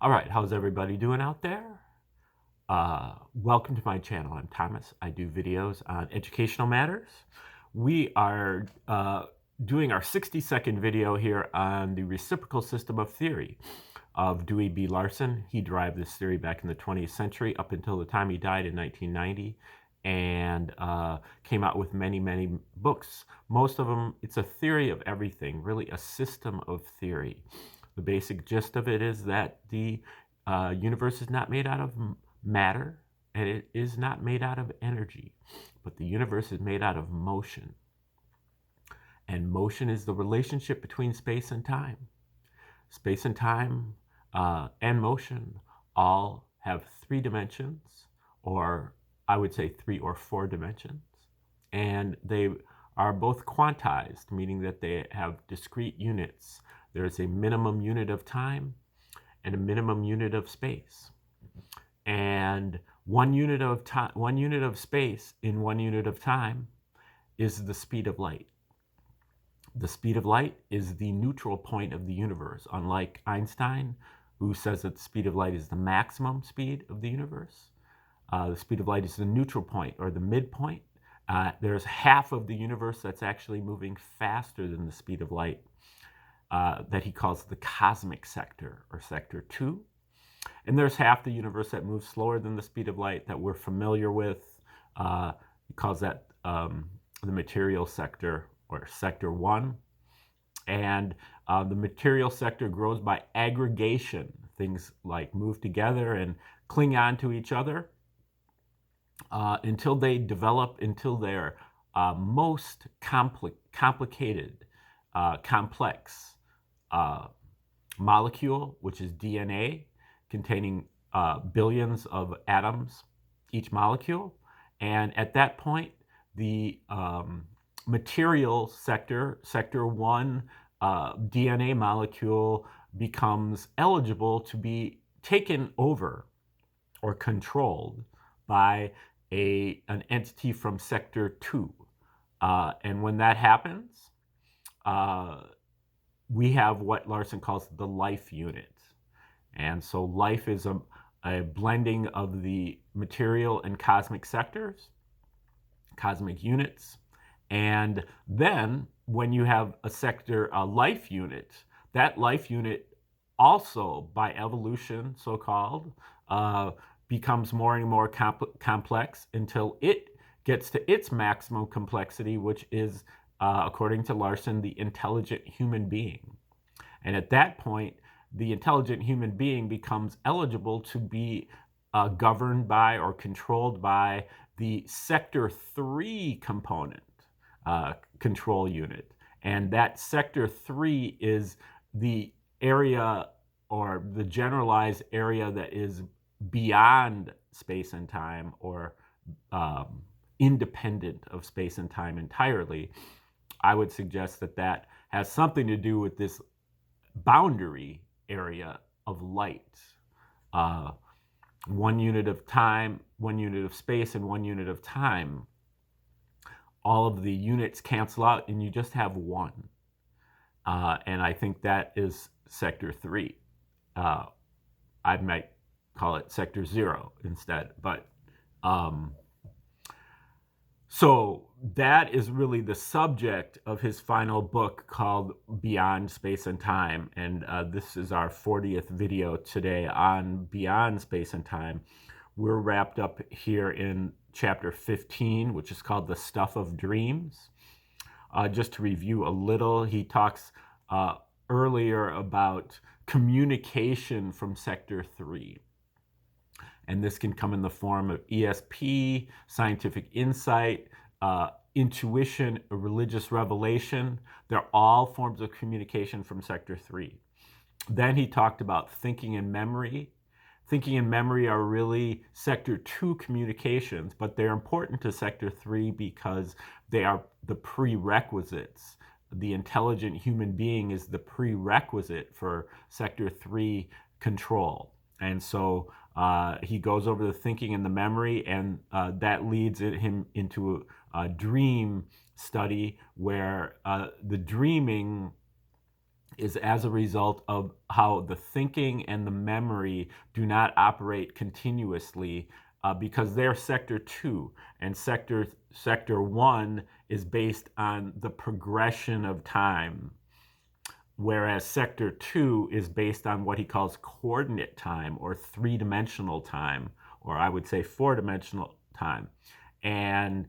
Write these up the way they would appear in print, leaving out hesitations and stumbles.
All right, how's everybody doing out there? Welcome to my channel. I'm Thomas. I do videos on educational matters. We are doing our 60-second video here on the reciprocal system of theory of Dewey B. Larson. He derived this theory back in the 20th century up until the time he died in 1990 and came out with many, many books. Most of them, it's a theory of everything, really a system of theory. The basic gist of it is that the universe is not made out of matter, and it is not made out of energy, but the universe is made out of motion. And motion is the relationship between space and time. Space and time and motion all have 3 dimensions, or I would say 3 or 4 dimensions. And they are both quantized, meaning that they have discrete units. There's a minimum unit of time and a minimum unit of space. And 1 unit of time, 1 unit of space in 1 unit of time is the speed of light. The speed of light is the neutral point of the universe, unlike Einstein, who says that the speed of light is the maximum speed of the universe. The speed of light is the neutral point, or the midpoint. There's half of the universe that's actually moving faster than the speed of light, that he calls the cosmic sector, or sector 2. And there's half the universe that moves slower than the speed of light that we're familiar with. He calls that the material sector, or sector 1. And the material sector grows by aggregation. Things like move together and cling on to each other until they develop into their most complicated, complex molecule, which is DNA, containing billions of atoms each molecule. And at that point, the material sector, sector 1 DNA molecule, becomes eligible to be taken over or controlled by an entity from sector 2. And when that happens, we have what Larson calls the life unit. And so life is a blending of the material and cosmic sectors, cosmic units. And then when you have a sector, a life unit, that life unit also, by evolution, so-called, becomes more and more complex until it gets to its maximum complexity, which is, according to Larson, the intelligent human being. And at that point, the intelligent human being becomes eligible to be governed by or controlled by the sector 3 component control unit. And that sector 3 is the area, or the generalized area, that is beyond space and time, or independent of space and time entirely. I would suggest that that has something to do with this boundary area of light. 1 unit of time, 1 unit of space, and 1 unit of time. All of the units cancel out and you just have 1. And I think that is sector 3. I might call it sector 0 instead. But so that is really the subject of his final book called Beyond Space and Time. And this is our 40th video today on Beyond Space and Time. We're wrapped up here in chapter 15, which is called The Stuff of Dreams. Just to review a little, he talks earlier about communication from sector 3. And this can come in the form of ESP, scientific insight, intuition, religious revelation. They're all forms of communication from sector 3. Then he talked about thinking and memory. Thinking and memory are really sector 2 communications, but they're important to sector 3 because they are the prerequisites. The intelligent human being is the prerequisite for sector 3 control. And so he goes over the thinking and the memory, and that leads him into a dream study where the dreaming is as a result of how the thinking and the memory do not operate continuously, because they're sector 2, and sector 1 is based on the progression of time, whereas sector 2 is based on what he calls coordinate time, or three-dimensional time, or I would say four-dimensional time. And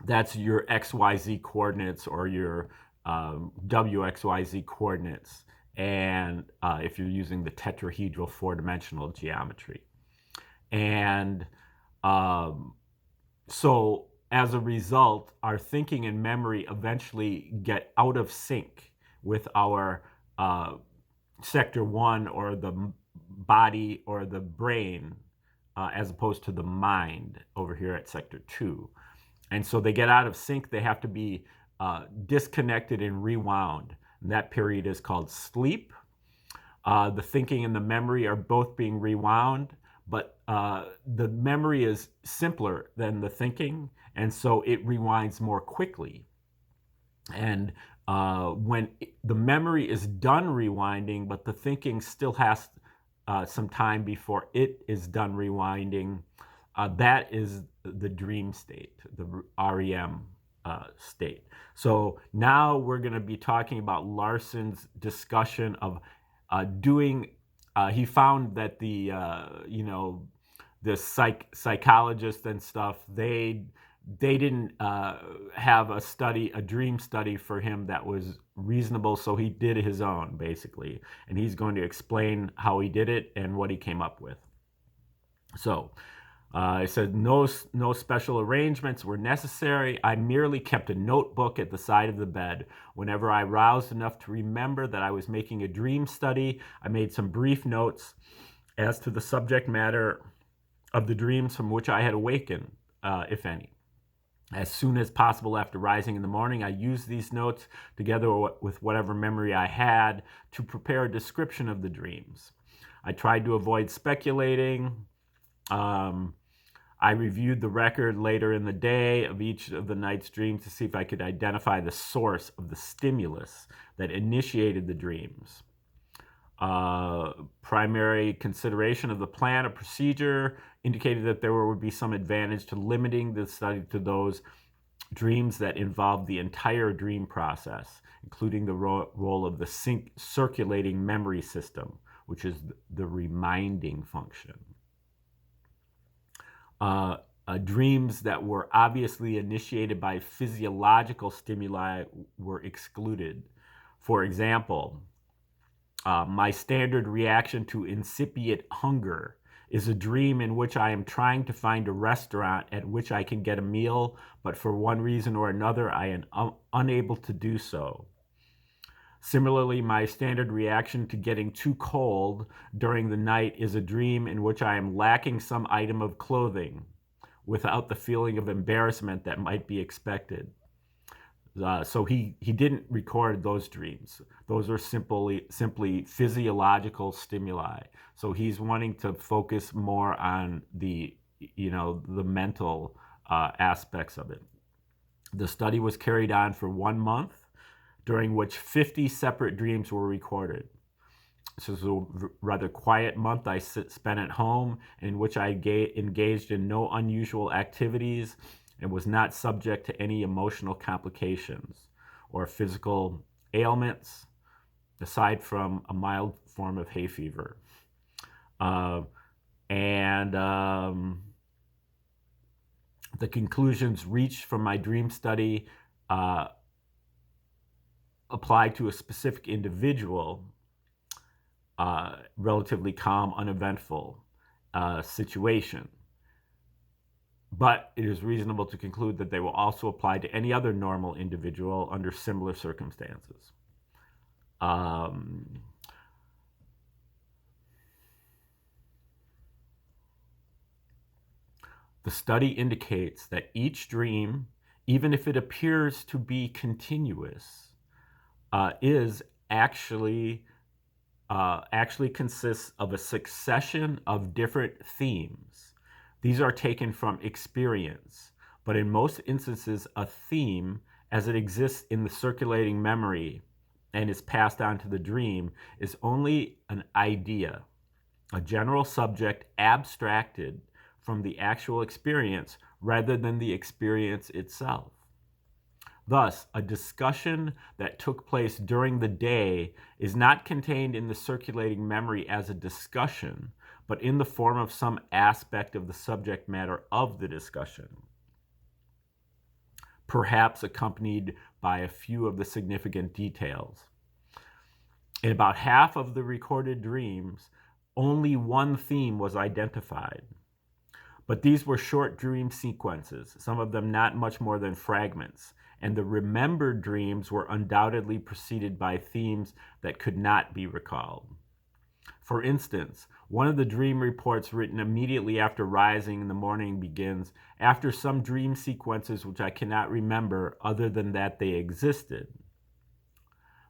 that's your XYZ coordinates, or your WXYZ coordinates, and if you're using the tetrahedral four-dimensional geometry. And so as a result, our thinking and memory eventually get out of sync with our sector 1, or the body or the brain, as opposed to the mind over here at sector 2. And so they get out of sync. They have to be disconnected and rewound. And that period is called sleep. The thinking and the memory are both being rewound, but the memory is simpler than the thinking, and so it rewinds more quickly. And when the memory is done rewinding, but the thinking still has some time before it is done rewinding, that is the dream state, the REM state. So now we're going to be talking about Larson's discussion of he found that the psychologists and stuff, they didn't have a dream study for him that was reasonable, so he did his own, basically. And he's going to explain how he did it and what he came up with. So I said no special arrangements were necessary. I merely kept a notebook at the side of the bed. Whenever I roused enough to remember that I was making a dream study, I made some brief notes as to the subject matter of the dreams from which I had awakened, if any. As soon as possible after rising in the morning, I used these notes, together with whatever memory I had, to prepare a description of the dreams. I tried to avoid speculating. I reviewed the record later in the day of each of the night's dreams to see if I could identify the source of the stimulus that initiated the dreams. Primary consideration of the plan of procedure indicated that there would be some advantage to limiting the study to those dreams that involved the entire dream process, including the role of the circulating memory system, which is the reminding function. Dreams that were obviously initiated by physiological stimuli were excluded. For example, my standard reaction to incipient hunger is a dream in which I am trying to find a restaurant at which I can get a meal, but for one reason or another, I am unable to do so. Similarly, my standard reaction to getting too cold during the night is a dream in which I am lacking some item of clothing without the feeling of embarrassment that might be expected. So he didn't record those dreams. Those are simply physiological stimuli. So he's wanting to focus more on the mental aspects of it. The study was carried on for 1 month, during which 50 separate dreams were recorded. This was a rather quiet month I spent at home, in which I engaged in no unusual activities and was not subject to any emotional complications or physical ailments, aside from a mild form of hay fever. The conclusions reached from my dream study apply to a specific individual, relatively calm, uneventful situation. But it is reasonable to conclude that they will also apply to any other normal individual under similar circumstances. The study indicates that each dream, even if it appears to be continuous, is actually consists of a succession of different themes. These are taken from experience, but in most instances, a theme, as it exists in the circulating memory, and is passed on to the dream is only an idea, a general subject abstracted from the actual experience rather than the experience itself. Thus, a discussion that took place during the day is not contained in the circulating memory as a discussion, but in the form of some aspect of the subject matter of the discussion, perhaps accompanied by a few of the significant details. In about half of the recorded dreams, only one theme was identified. But these were short dream sequences, some of them not much more than fragments, and the remembered dreams were undoubtedly preceded by themes that could not be recalled. For instance, one of the dream reports written immediately after rising in the morning begins, after some dream sequences which I cannot remember other than that they existed.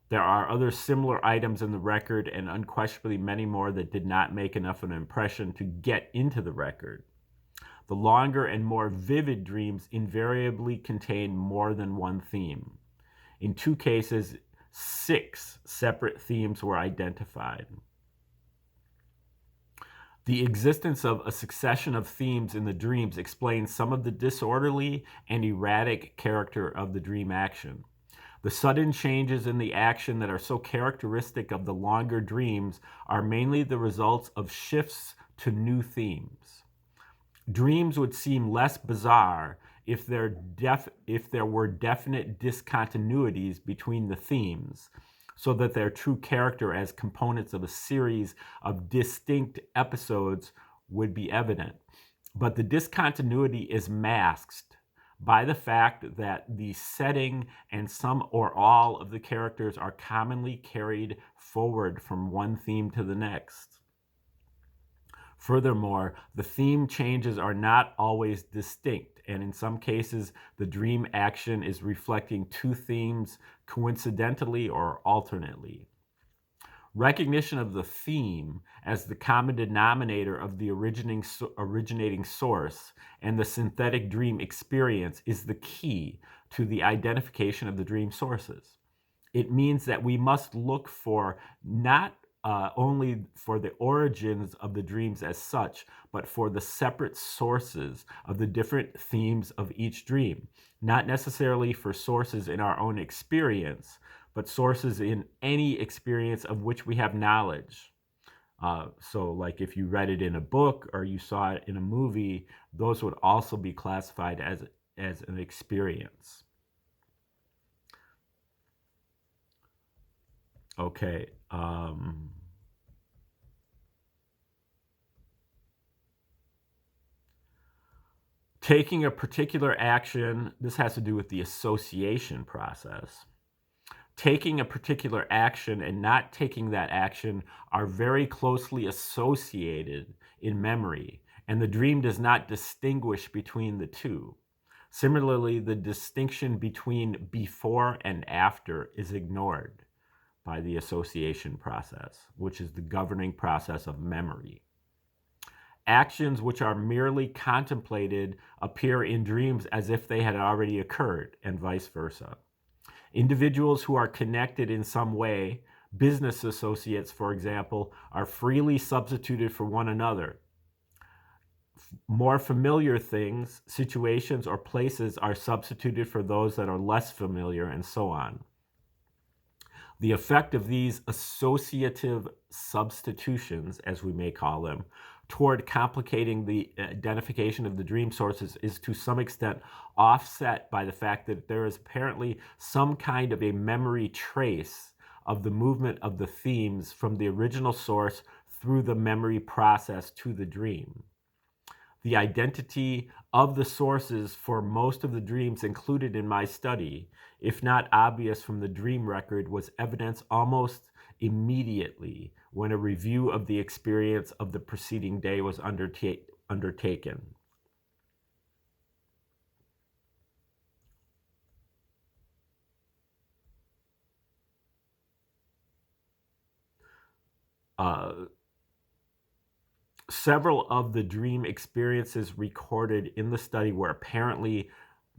There are other similar items in the record and unquestionably many more that did not make enough of an impression to get into the record. The longer and more vivid dreams invariably contain more than one theme. In 2 cases, 6 separate themes were identified. The existence of a succession of themes in the dreams explains some of the disorderly and erratic character of the dream action. The sudden changes in the action that are so characteristic of the longer dreams are mainly the results of shifts to new themes. Dreams would seem less bizarre if there were definite discontinuities between the themes, so that their true character as components of a series of distinct episodes would be evident. But the discontinuity is masked by the fact that the setting and some or all of the characters are commonly carried forward from one theme to the next. Furthermore, the theme changes are not always distinct, and in some cases, the dream action is reflecting 2 themes coincidentally or alternately. Recognition of the theme as the common denominator of the originating source and the synthetic dream experience is the key to the identification of the dream sources. It means that we must look for not only for the origins of the dreams as such, but for the separate sources of the different themes of each dream, not necessarily for sources in our own experience, but sources in any experience of which we have knowledge. So like if you read it in a book or you saw it in a movie, those would also be classified as an experience. Okay. Taking a particular action, this has to do with the association process. Taking a particular action and not taking that action are very closely associated in memory, and the dream does not distinguish between the two. Similarly, the distinction between before and after is ignored by the association process, which is the governing process of memory. Actions which are merely contemplated appear in dreams as if they had already occurred, and vice versa. Individuals who are connected in some way, business associates, for example, are freely substituted for one another. More familiar things, situations, or places are substituted for those that are less familiar, and so on. The effect of these associative substitutions, as we may call them, toward complicating the identification of the dream sources is to some extent offset by the fact that there is apparently some kind of a memory trace of the movement of the themes from the original source through the memory process to the dream. The identity of the sources for most of the dreams included in my study, if not obvious from the dream record, was evidence almost immediately when a review of the experience of the preceding day was undertaken. Several of the dream experiences recorded in the study were apparently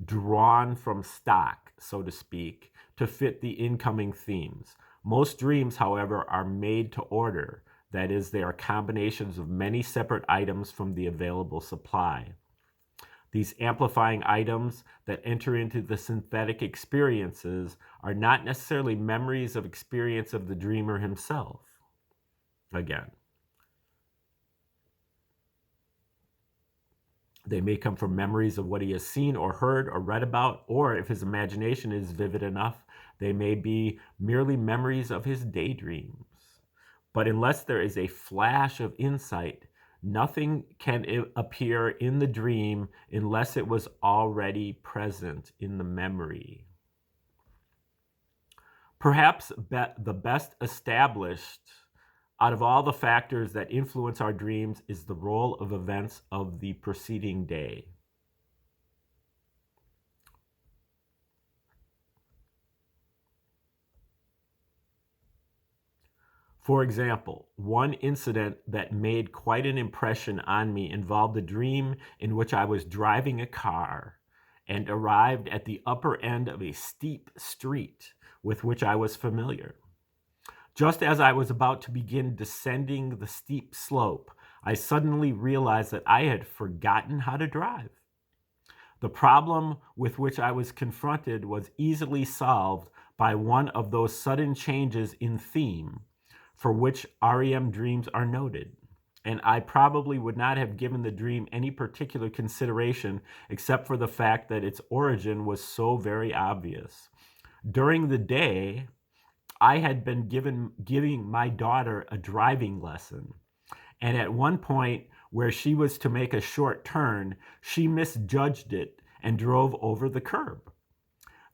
drawn from stock, so to speak, to fit the incoming themes. Most dreams, however, are made to order. That is, they are combinations of many separate items from the available supply. These amplifying items that enter into the synthetic experiences are not necessarily memories of experience of the dreamer himself. Again, they may come from memories of what he has seen or heard or read about, or if his imagination is vivid enough, they may be merely memories of his daydreams. But unless there is a flash of insight, nothing can appear in the dream unless it was already present in the memory. Perhaps the best established out of all the factors that influence our dreams is the role of events of the preceding day. For example, one incident that made quite an impression on me involved a dream in which I was driving a car and arrived at the upper end of a steep street with which I was familiar. Just as I was about to begin descending the steep slope, I suddenly realized that I had forgotten how to drive. The problem with which I was confronted was easily solved by one of those sudden changes in theme for which REM dreams are noted, and I probably would not have given the dream any particular consideration except for the fact that its origin was so very obvious. During the day, I had been giving my daughter a driving lesson, and at one point where she was to make a short turn, she misjudged it and drove over the curb.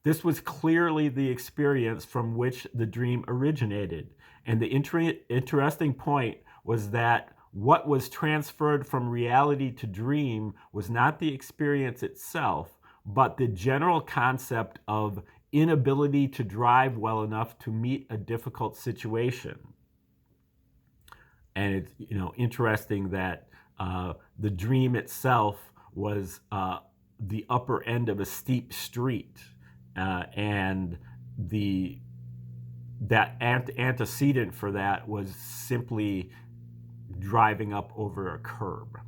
This was clearly the experience from which the dream originated, and the interesting point was that what was transferred from reality to dream was not the experience itself, but the general concept of inability to drive well enough to meet a difficult situation. And it's interesting that the dream itself was the upper end of a steep street, and that antecedent for that was simply driving up over a curb.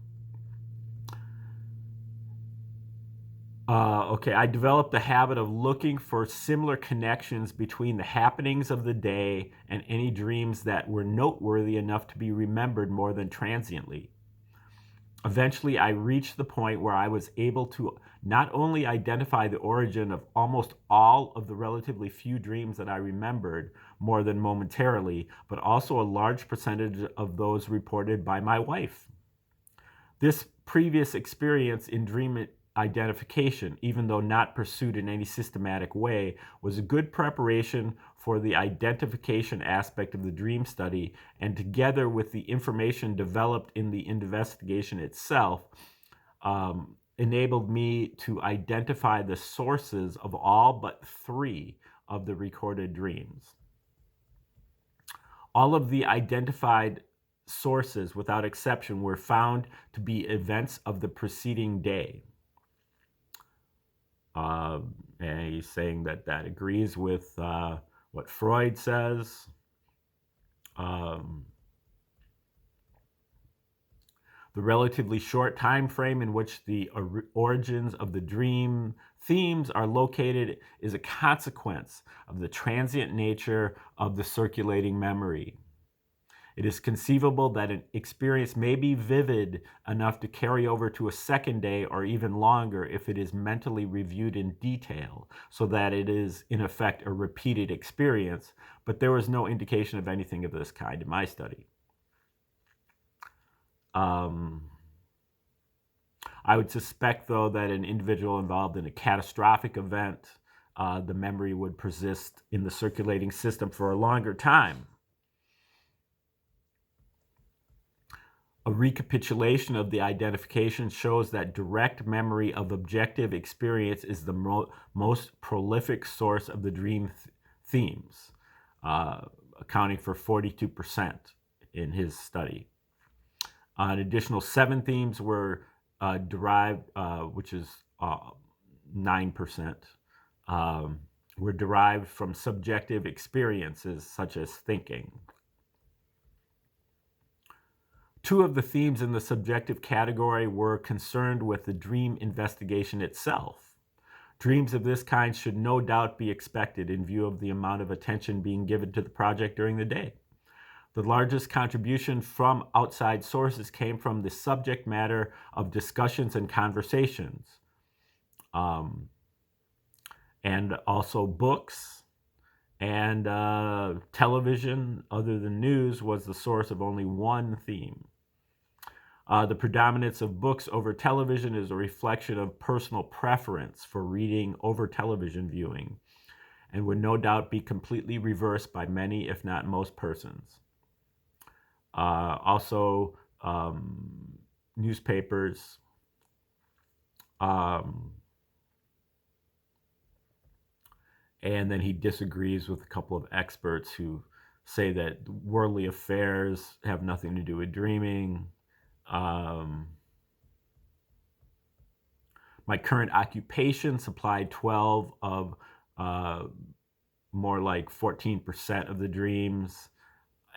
Okay, I developed the habit of looking for similar connections between the happenings of the day and any dreams that were noteworthy enough to be remembered more than transiently. Eventually, I reached the point where I was able to not only identify the origin of almost all of the relatively few dreams that I remembered more than momentarily, but also a large percentage of those reported by my wife. This previous experience in dream identification, even though not pursued in any systematic way, was a good preparation for the identification aspect of the dream study, and together with the information developed in the investigation itself, enabled me to identify the sources of all but 3 of the recorded dreams. All of the identified sources, without exception, were found to be events of the preceding day. And he's saying that agrees with what Freud says. The relatively short time frame in which the origins of the dream themes are located is a consequence of the transient nature of the circulating memory. It is conceivable that an experience may be vivid enough to carry over to a second day or even longer if it is mentally reviewed in detail, so that it is, in effect, a repeated experience, but there was no indication of anything of this kind in my study. I would suspect, though, that an individual involved in a catastrophic event, the memory would persist in the circulating system for a longer time. A recapitulation of the identification shows that direct memory of objective experience is the most prolific source of the dream themes, accounting for 42% in his study. An additional 7 themes were derived, which is 9%, were derived from subjective experiences such as thinking. Two of the themes in the subjective category were concerned with the dream investigation itself. Dreams of this kind should no doubt be expected in view of the amount of attention being given to the project during the day. The largest contribution from outside sources came from the subject matter of discussions and conversations, and also books and television, other than news, was the source of only one theme. The predominance of books over television is a reflection of personal preference for reading over television viewing, and would no doubt be completely reversed by many, if not most persons. Also, newspapers, and then he disagrees with a couple of experts who say that worldly affairs have nothing to do with dreaming. My current occupation supplied 12 of more like 14% of the dreams,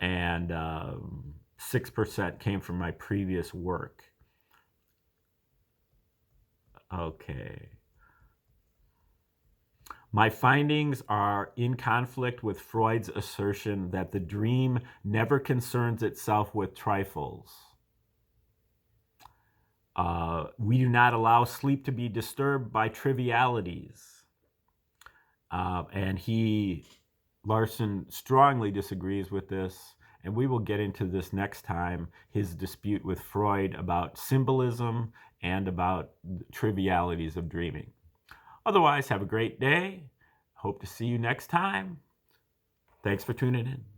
and 6% came from my previous work. Okay. My findings are in conflict with Freud's assertion that the dream never concerns itself with trifles. We do not allow sleep to be disturbed by trivialities. And Larson strongly disagrees with this, and we will get into this next time, his dispute with Freud about symbolism and about trivialities of dreaming. Otherwise, have a great day. Hope to see you next time. Thanks for tuning in.